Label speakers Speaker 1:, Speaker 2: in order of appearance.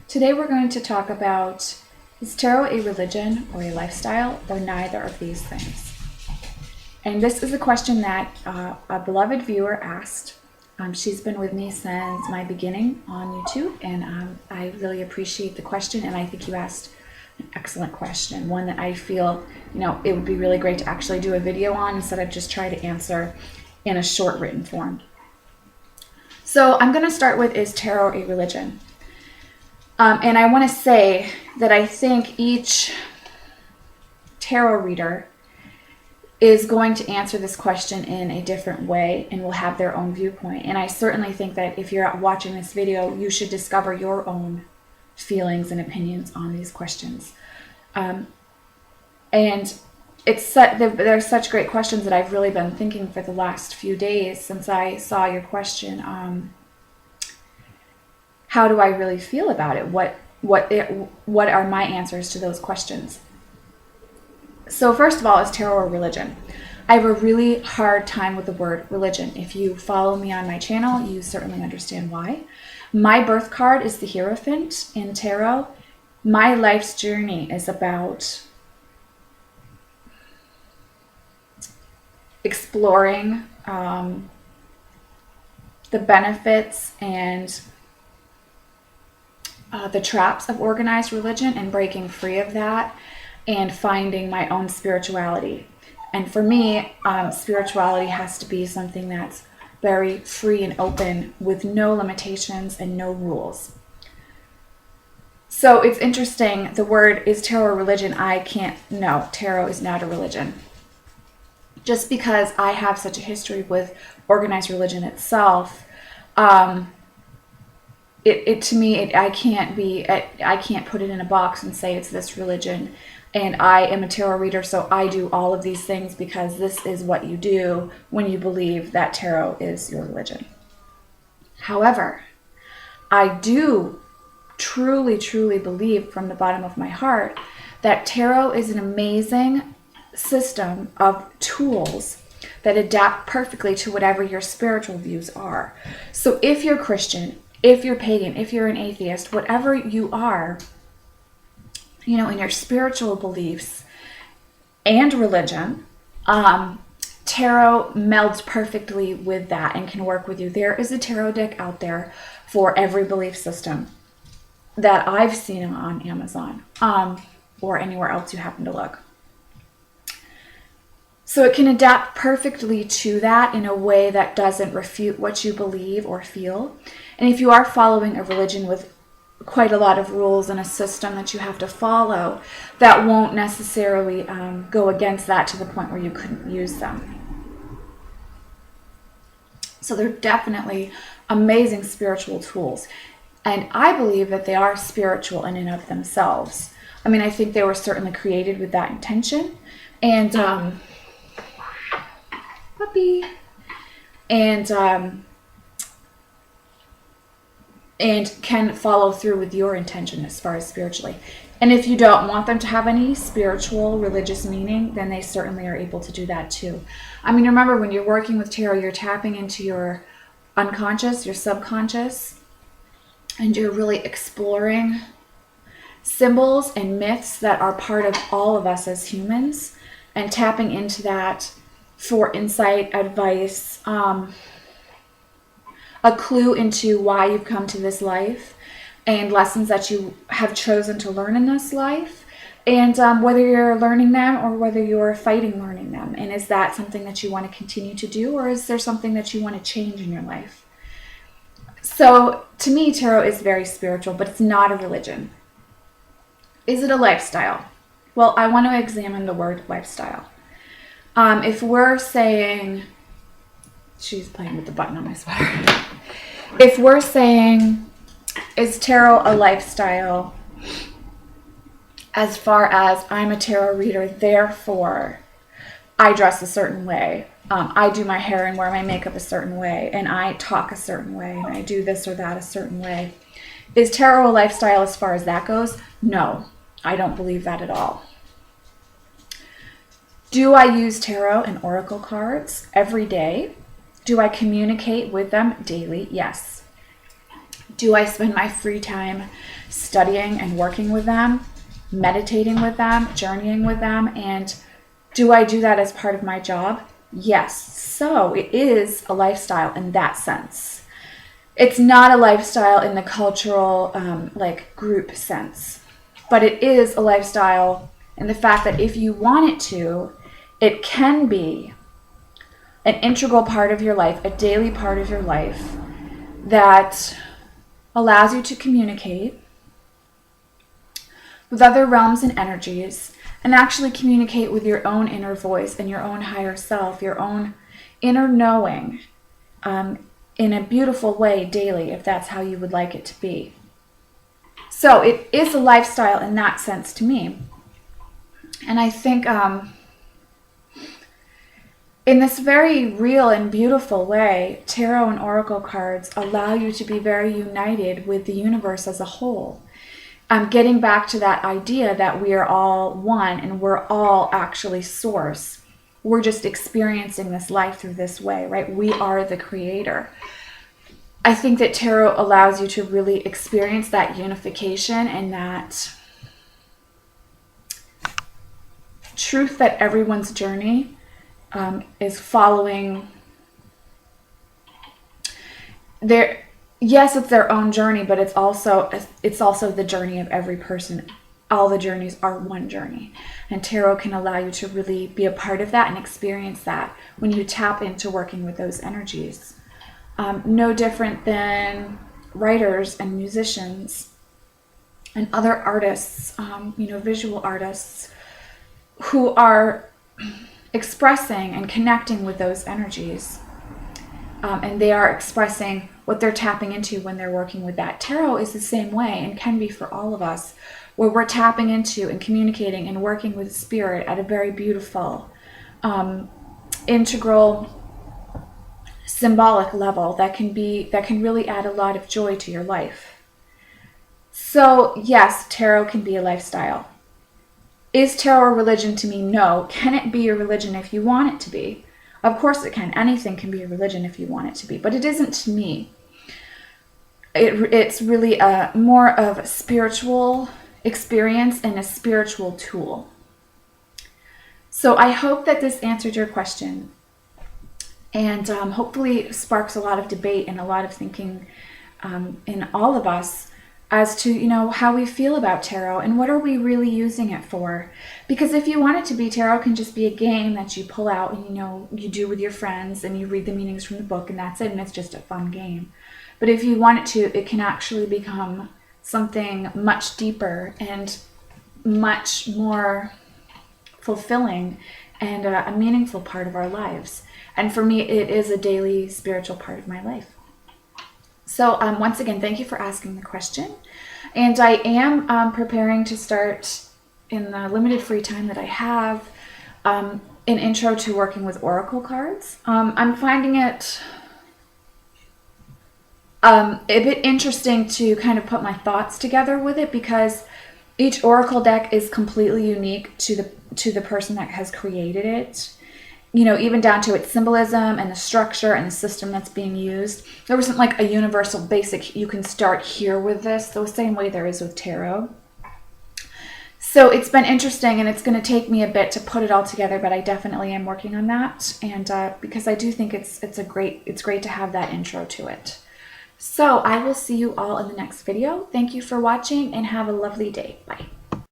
Speaker 1: Today we're going to talk about, is tarot a religion or a lifestyle, or neither of these things? And this is a question that a beloved viewer asked. She's been with me since my beginning on YouTube, and I really appreciate the question, and I think you asked an excellent question, one that I feel, it would be really great to actually do a video on instead of just try to answer in a short written form. So I'm going to start with, is tarot a religion? And I want to say that I think each tarot reader is going to answer this question in a different way and will have their own viewpoint. And I certainly think that if you're watching this video, you should discover your own feelings and opinions on these questions. And they're such great questions that I've really been thinking for the last few days since I saw your question. How do I really feel about it? What are my answers to those questions? So first of all, is tarot a religion? I have a really hard time with the word religion. If you follow me on my channel, you certainly understand why. My birth card is the Hierophant in tarot. My life's journey is about exploring the benefits and the traps of organized religion and breaking free of that and finding my own spirituality. And for me, spirituality has to be something that's very free and open with no limitations and no rules. So it's interesting, the word, is tarot a religion? No, tarot is not a religion. Just because I have such a history with organized religion itself, I can't put it in a box and say it's this religion. And I am a tarot reader, so I do all of these things because this is what you do when you believe that tarot is your religion. However, I do truly, truly believe from the bottom of my heart that tarot is an amazing system of tools that adapt perfectly to whatever your spiritual views are. So if you're Christian, if you're pagan, if you're an atheist, whatever you are, in your spiritual beliefs and religion, tarot melds perfectly with that and can work with you. There is a tarot deck out there for every belief system that I've seen on Amazon, or anywhere else you happen to look. So it can adapt perfectly to that in a way that doesn't refute what you believe or feel. And if you are following a religion with quite a lot of rules and a system that you have to follow, that won't necessarily go against that to the point where you couldn't use them. So they're definitely amazing spiritual tools. And I believe that they are spiritual in and of themselves. I mean, I think they were certainly created with that intention. And puppy. And can follow through with your intention as far as spiritually. And if you don't want them to have any spiritual, religious meaning, then they certainly are able to do that too. I mean, remember, when you're working with tarot, you're tapping into your unconscious, your subconscious, and you're really exploring symbols and myths that are part of all of us as humans, and tapping into that for insight, advice, a clue into why you've come to this life and lessons that you have chosen to learn in this life, and whether you're learning them or whether you're fighting learning them. And is that something that you want to continue to do, or is there something that you want to change in your life? So to me, tarot is very spiritual, but it's not a religion. Is it a lifestyle? Well, I want to examine the word lifestyle. If we're saying, she's playing with the button on my sweater. If we're saying, is tarot a lifestyle, as far as I'm a tarot reader, therefore I dress a certain way, I do my hair and wear my makeup a certain way, and I talk a certain way, and I do this or that a certain way. Is tarot a lifestyle as far as that goes? No, I don't believe that at all. Do I use tarot and oracle cards every day? Do I communicate with them daily? Yes. Do I spend my free time studying and working with them, meditating with them, journeying with them? And do I do that as part of my job? Yes. So it is a lifestyle in that sense. It's not a lifestyle in the cultural, group sense, but it is a lifestyle in the fact that if you want it to, it can be an integral part of your life, a daily part of your life that allows you to communicate with other realms and energies and actually communicate with your own inner voice and your own higher self, your own inner knowing, in a beautiful way daily, if that's how you would like it to be. So it is a lifestyle in that sense to me. And I think in this very real and beautiful way, tarot and oracle cards allow you to be very united with the universe as a whole. Getting back to that idea that we are all one and we're all actually source. We're just experiencing this life through this way, right? We are the creator. I think that tarot allows you to really experience that unification and that truth that everyone's journey is following their, yes, it's their own journey, but it's also the journey of every person. All the journeys are one journey, and tarot can allow you to really be a part of that and experience that when you tap into working with those energies. No different than writers and musicians and other artists, visual artists who are expressing and connecting with those energies. And they are expressing what they're tapping into when they're working with that. Tarot is the same way and can be for all of us, where we're tapping into and communicating and working with spirit at a very beautiful, integral, symbolic level that can really add a lot of joy to your life. So yes, tarot can be a lifestyle. Is tarot a religion to me? No. Can it be a religion if you want it to be? Of course it can. Anything can be a religion if you want it to be, but it isn't to me. It's really more of a spiritual experience and a spiritual tool. So I hope that this answered your question, and hopefully sparks a lot of debate and a lot of thinking in all of us as to, how we feel about tarot and what are we really using it for. Because if you want it to be, tarot can just be a game that you pull out and, you do with your friends and you read the meanings from the book and that's it, and it's just a fun game. But if you want it to, it can actually become something much deeper and much more fulfilling and a meaningful part of our lives. And for me, it is a daily spiritual part of my life. So once again, thank you for asking the question. And I am preparing to start, in the limited free time that I have, an intro to working with oracle cards. I'm finding it a bit interesting to kind of put my thoughts together with it, because each oracle deck is completely unique to the person that has created it. Even down to its symbolism and the structure and the system that's being used. There wasn't like a universal basic, you can start here with this, the same way there is with tarot. So it's been interesting, and it's going to take me a bit to put it all together, but I definitely am working on that. And because I do think it's great to have that intro to it. So I will see you all in the next video. Thank you for watching and have a lovely day. Bye.